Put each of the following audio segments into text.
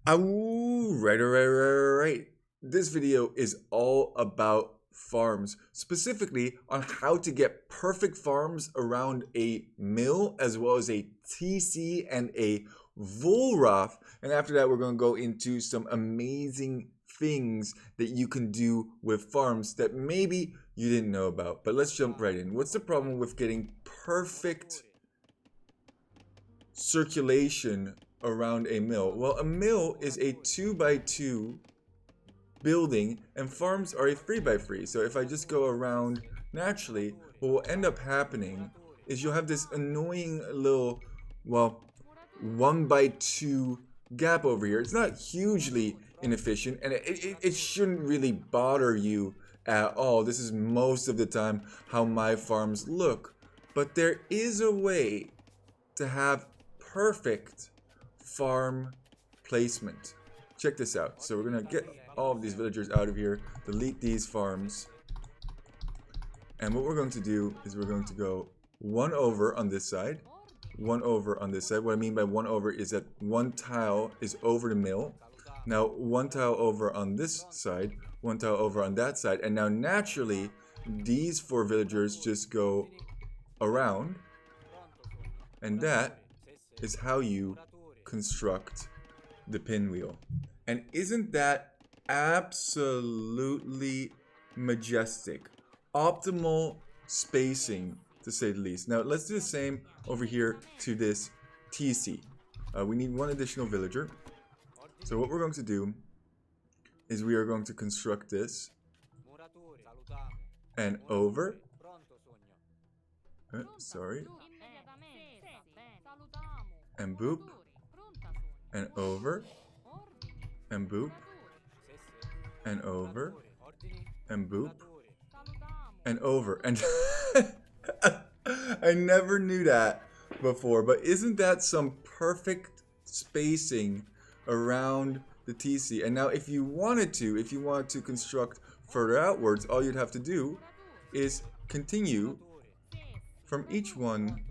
Right. This video is all about farms, specifically on how to get perfect farms around a mill, as well as a TC and a Volrath. And after that, we're going to go into some amazing things that you can do with farms that maybe you didn't know about. But let's jump right in. What's the problem with getting perfect circulation around a mill? Well, a mill is a 2x2 building and farms are a 3x3. So if I just go around naturally, what will end up happening is you'll have this annoying little, well, 1x2 gap over here. It's not hugely inefficient, and it shouldn't really bother you at all. This is most of the time how my farms look. But there is a way to have perfect farm placement. Check this out. So we're gonna get all of these villagers out of here, delete these farms, and what we're going to do is we're going to go one over on this side, one over on this side. What I mean by one over is that one tile is over the mill. Now one tile over on this side, one tile over on that side, and now naturally these four villagers just go around, and that is how you construct the pinwheel. And isn't that absolutely majestic? Optimal spacing, to say the least. Now let's do the same over here to this TC. We need one additional villager. So what we're going to do is we are going to construct this and over. Sorry. And boop. And over. And boop. And over. And boop. And over. And I never knew that before, but isn't that some perfect spacing around the TC? And now if you wanted to construct further outwards, all you'd have to do is continue from each one.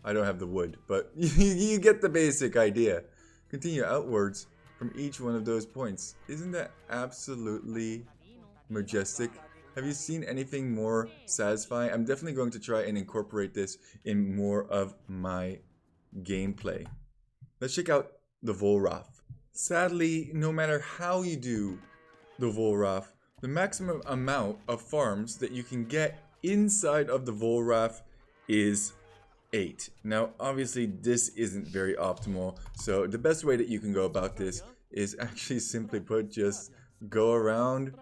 I don't have the wood, but you get the basic idea. Continue outwards from each one of those points. Isn't that absolutely majestic? Have you seen anything more satisfying? I'm definitely going to try and incorporate this in more of my gameplay. Let's check out the Volrath. Sadly, no matter how you do the Volrath, the maximum amount of farms that you can get inside of the Volrath is 8. Now, obviously, this isn't very optimal, so the best way that you can go about this is actually simply put, just go around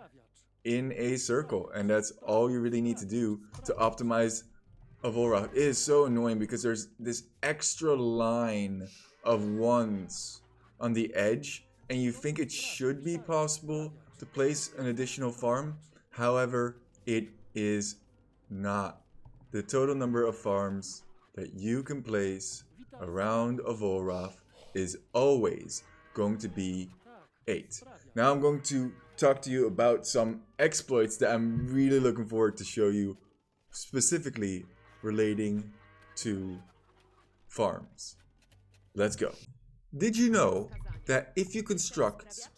in a circle, and that's all you really need to do to optimize a Volrath. It is so annoying because there's this extra line of ones on the edge, and you think it should be possible to place an additional farm. However, it is not. The total number of farms that you can place around a Volrath is always going to be 8. Now I'm going to talk to you about some exploits that I'm really looking forward to show you, specifically relating to farms. Let's go. Did you know that if you construct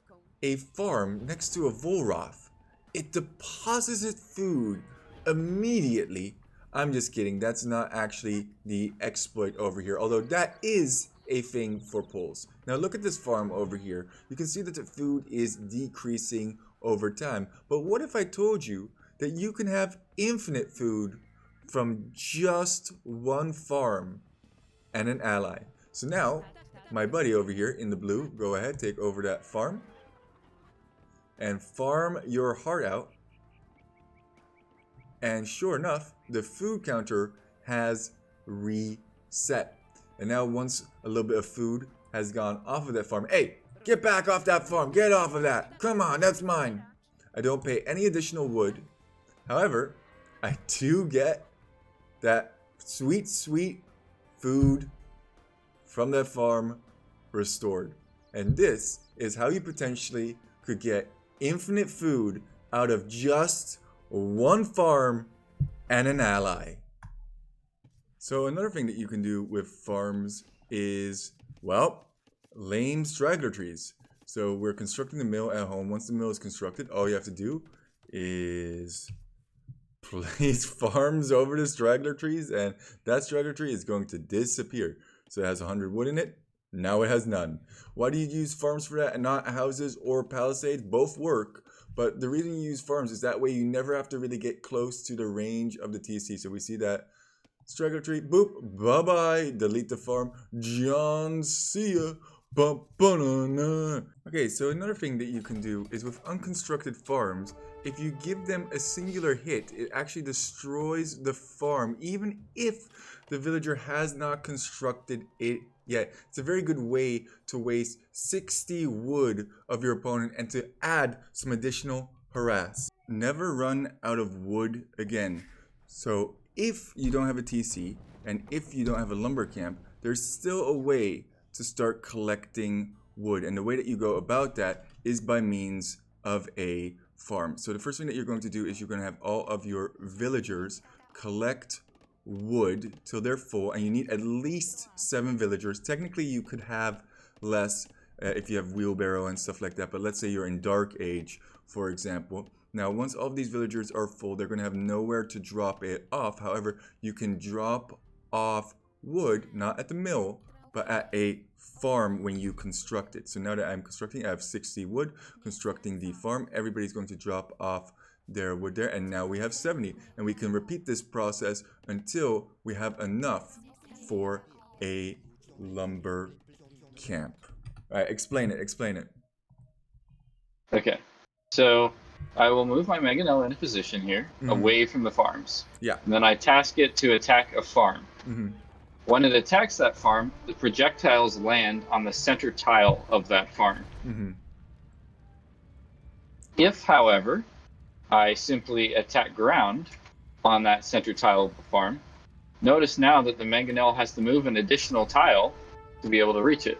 a farm next to a Volrath, it deposits its food immediately? I'm just kidding, that's not actually the exploit over here, although that is a thing for pulls. Now look at this farm over here. You can see that the food is decreasing over time. But what if I told you that you can have infinite food from just one farm and an ally? So now, my buddy over here in the blue, go ahead, take over that farm and farm your heart out. And sure enough, the food counter has reset. And now once a little bit of food has gone off of that farm, hey, get back off that farm, get off of that. Come on, that's mine. I don't pay any additional wood. However, I do get that sweet, sweet food from that farm restored. And this is how you potentially could get infinite food out of just one farm and an ally. So another thing that you can do with farms is, well, lame straggler trees. So we're constructing the mill at home. Once the mill is constructed, all you have to do is place farms over the straggler trees, and that straggler tree is going to disappear. So it has 100 wood in it. Now it has none. Why do you use farms for that and not houses or palisades? Both work, but the reason you use farms is that way you never have to really get close to the range of the TC. So we see that straggler tree, boop, bye-bye, delete the farm, John, see ya. Okay, so another thing that you can do is with unconstructed farms, if you give them a singular hit, it actually destroys the farm, even if the villager has not constructed it yet. It's a very good way to waste 60 wood of your opponent and to add some additional harass. Never run out of wood again. So if you don't have a TC and if you don't have a lumber camp, there's still a way to start collecting wood, and the way that you go about that is by means of a farm. So the first thing that you're going to do is you're going to have all of your villagers collect wood till they're full, and you need at least 7 villagers. Technically you could have less if you have wheelbarrow and stuff like that, but let's say you're in Dark Age, for example. Now once all of these villagers are full, they're going to have nowhere to drop it off. However, you can drop off wood not at the mill but at a farm when you construct it. So now that I'm constructing, I have 60 wood, constructing the farm. Everybody's going to drop off their wood there, and now we have 70. And we can repeat this process until we have enough for a lumber camp. All right, explain it. Okay, so I will move my mangonel in a position here, away from the farms. Yeah. And then I task it to attack a farm. When it attacks that farm, the projectiles land on the center tile of that farm. If, however, I simply attack ground on that center tile of the farm, notice now that the mangonel has to move an additional tile to be able to reach it.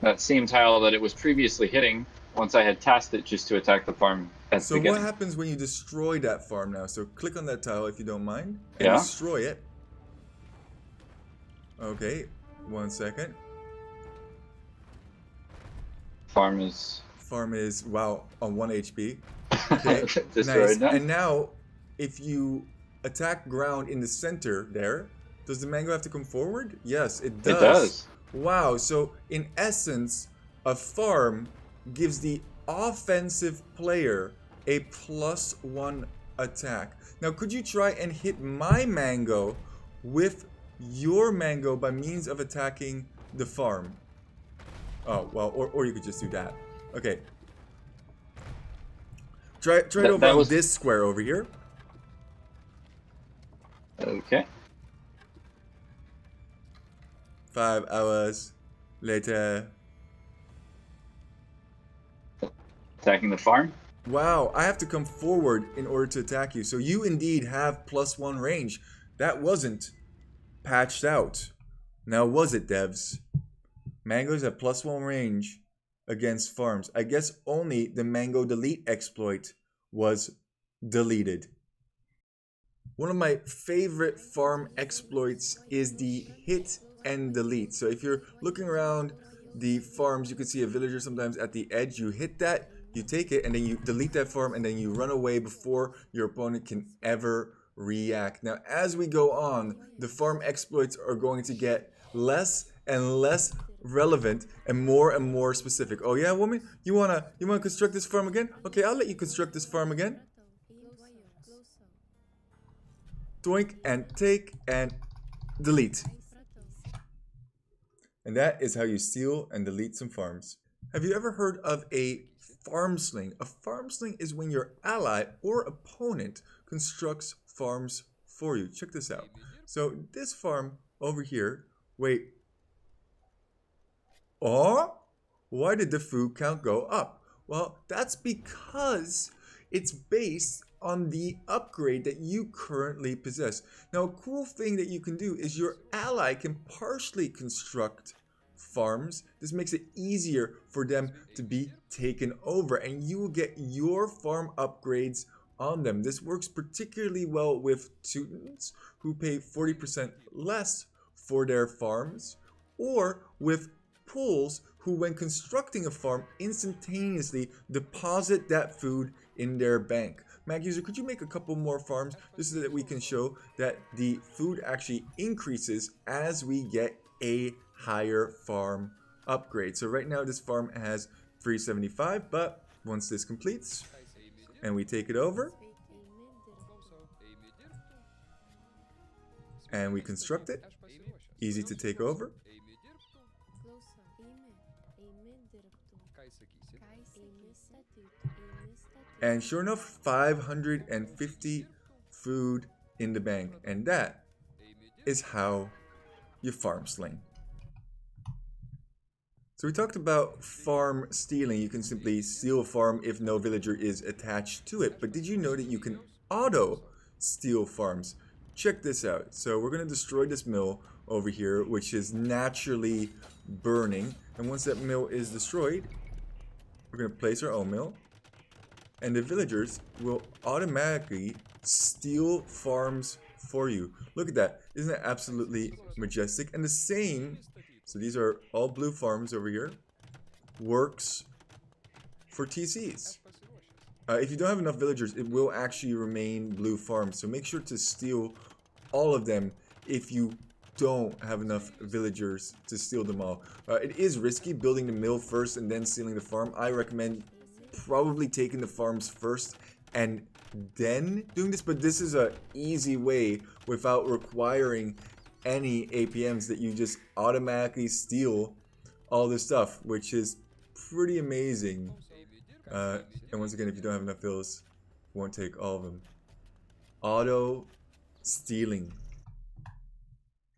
That same tile that it was previously hitting once I had tasked it just to attack the farm at the beginning. So what happens when you destroy that farm now? So click on that tile if you don't mind, and destroy it. Okay, 1 second. Farm is, wow, on 1 HP. Okay, nice. And now, if you attack ground in the center there, does the mango have to come forward? Yes, it does. It does. Wow, so in essence, a farm gives the offensive player a +1 attack. Now, could you try and hit my mango with your mango by means of attacking the farm? Oh, well, or you could just do that. Okay. Try it over on this square over here. Okay. 5 hours later. Attacking the farm? Wow, I have to come forward in order to attack you. So you indeed have +1 range. That wasn't patched out. Now was it, devs? Mangoes have +1 range against farms. I guess only the mango delete exploit was deleted. One of my favorite farm exploits is the hit and delete. So if you're looking around the farms, you can see a villager sometimes at the edge. You hit that, you take it, and then you delete that farm, and then you run away before your opponent can ever react. Now, as we go on, the farm exploits are going to get less and less relevant and more specific. Oh yeah, woman, you wanna construct this farm again? Okay, I'll let you construct this farm again. Doink and take and delete. And that is how you steal and delete some farms. Have you ever heard of a farm sling? A farm sling is when your ally or opponent constructs farms for you. Check this out. So this farm over here, wait. Oh, why did the food count go up? Well, that's because it's based on the upgrade that you currently possess. Now, a cool thing that you can do is your ally can partially construct farms. This makes it easier for them to be taken over, and you will get your farm upgrades on them. This works particularly well with Teutons, who pay 40% less for their farms, or with pools who, when constructing a farm, instantaneously deposit that food in their bank. Mac user, could you make a couple more farms just so that we can show that the food actually increases as we get a higher farm upgrade? So right now this farm has 375, but once this completes and we take it over and we construct it, easy to take over. And sure enough, 550 food in the bank. And that is how you farm Sling. So we talked about farm stealing. You can simply steal a farm if no villager is attached to it. But did you know that you can auto steal farms? Check this out. So we're going to destroy this mill over here, which is naturally burning. And once that mill is destroyed, we're going to place our own mill. And the villagers will automatically steal farms for you. Look at that. Isn't that absolutely majestic? And the same, so these are all blue farms over here, works for TCs. If you don't have enough villagers, it will actually remain blue farms. So make sure to steal all of them if you don't have enough villagers to steal them all. It is risky building the mill first and then stealing the farm. I recommend probably taking the farms first and then doing this, but this is a easy way without requiring any APMs that you just automatically steal all this stuff, which is pretty amazing. And once again, if you don't have enough villas, won't take all of them. Auto stealing.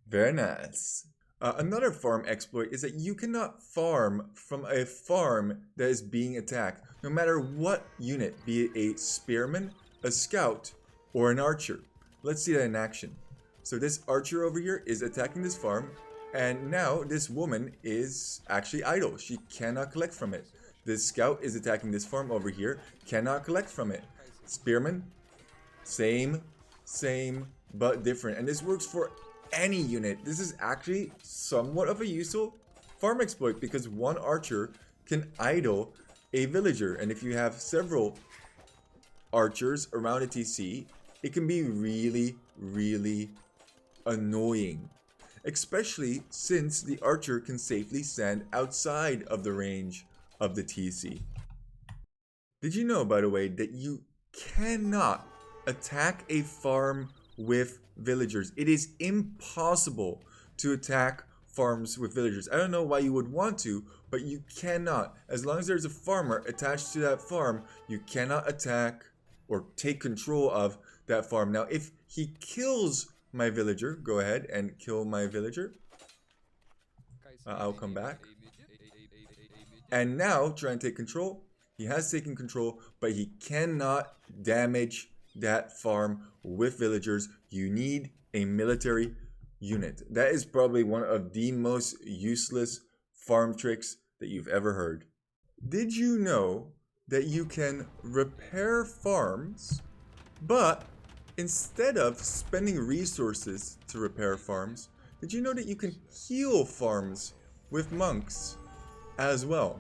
Very nice. Another farm exploit is that you cannot farm from a farm that is being attacked, no matter what unit, be it a spearman, a scout, or an archer. Let's see that in action. So this archer over here is attacking this farm, and now this woman is actually idle. She cannot collect from it. This scout is attacking this farm over here, cannot collect from it. Spearman, same, but different. And this works for any unit. This is actually somewhat of a useful farm exploit because one archer can idle a villager, and if you have several archers around a TC, it can be really annoying, especially since the archer can safely stand outside of the range of the TC. Did you know, by the way, that you cannot attack a farm with villagers? It is impossible to attack farms with villagers. I don't know why you would want to, but you cannot. As long as there's a farmer attached to that farm, you cannot attack or take control of that farm. Now, if he kills my villager, go ahead and kill my villager. I'll come back. And now, try and take control. He has taken control, but he cannot damage that farm with villagers. You need a military unit. That is probably one of the most useless farm tricks that you've ever heard. Did you know that you can repair farms, but instead of spending resources to repair farms, did you know that you can heal farms with monks as well?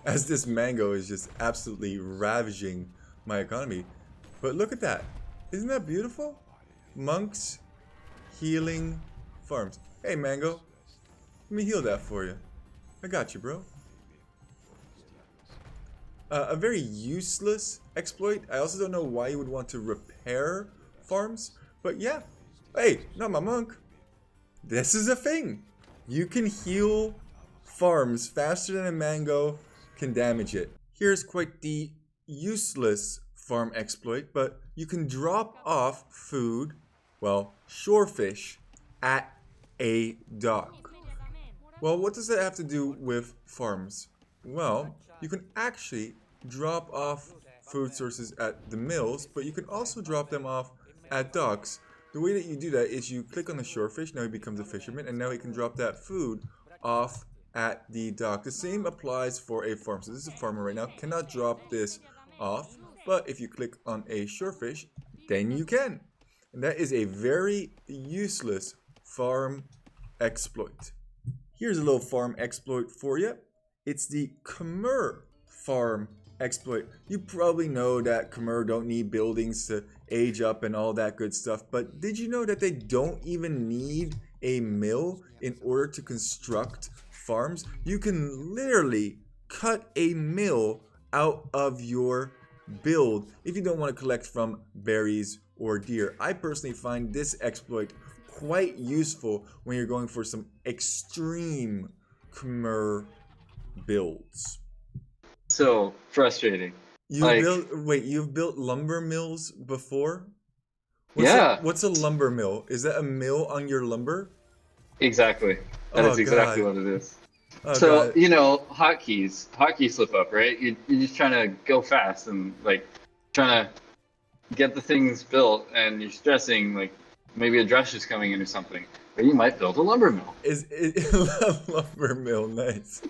As this mango is just absolutely ravaging my economy. But look at that. Isn't that beautiful? Monks healing farms. Hey, Mango. Let me heal that for you. I got you, bro. A very useless exploit. I also don't know why you would want to repair farms. But yeah. Hey, not my monk. This is a thing. You can heal farms faster than a mango can damage it. Here's quite the useless farm exploit, but you can drop off food, well, shorefish, at a dock. Well, what does that have to do with farms? Well, you can actually drop off food sources at the mills, but you can also drop them off at docks. The way that you do that is you click on the shorefish, now he becomes a fisherman, and now he can drop that food off at the dock. The same applies for a farm. So this is a farmer right now, cannot drop this off, but if you click on a shorefish, then you can. And that is a very useless farm exploit. Here's a little farm exploit for you. It's the Khmer farm exploit. You probably know that Khmer don't need buildings to age up and all that good stuff, but did you know that they don't even need a mill in order to construct farms? You can literally cut a mill out of your build if you don't want to collect from berries or deer. I personally find this exploit quite useful when you're going for some extreme Khmer builds. So frustrating. Like, You've built lumber mills before? yeah, What's a lumber mill? Is that a mill on your lumber? exactly. That Oh is exactly god. what it is. Oh So, god. hotkey slip up, right? You're just trying to go fast and like trying to get the things built, and you're stressing like maybe a drush is coming in or something, or you might build a lumber mill. Is it lumber mill? Nice.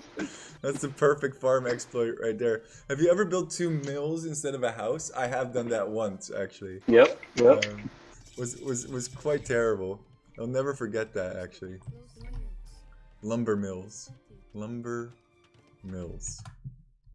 That's the perfect farm exploit right there. Have you ever built two mills instead of a house? I have done that once actually. Yep, yep. Was quite terrible. I'll never forget that actually. Lumber mills. Lumber mills.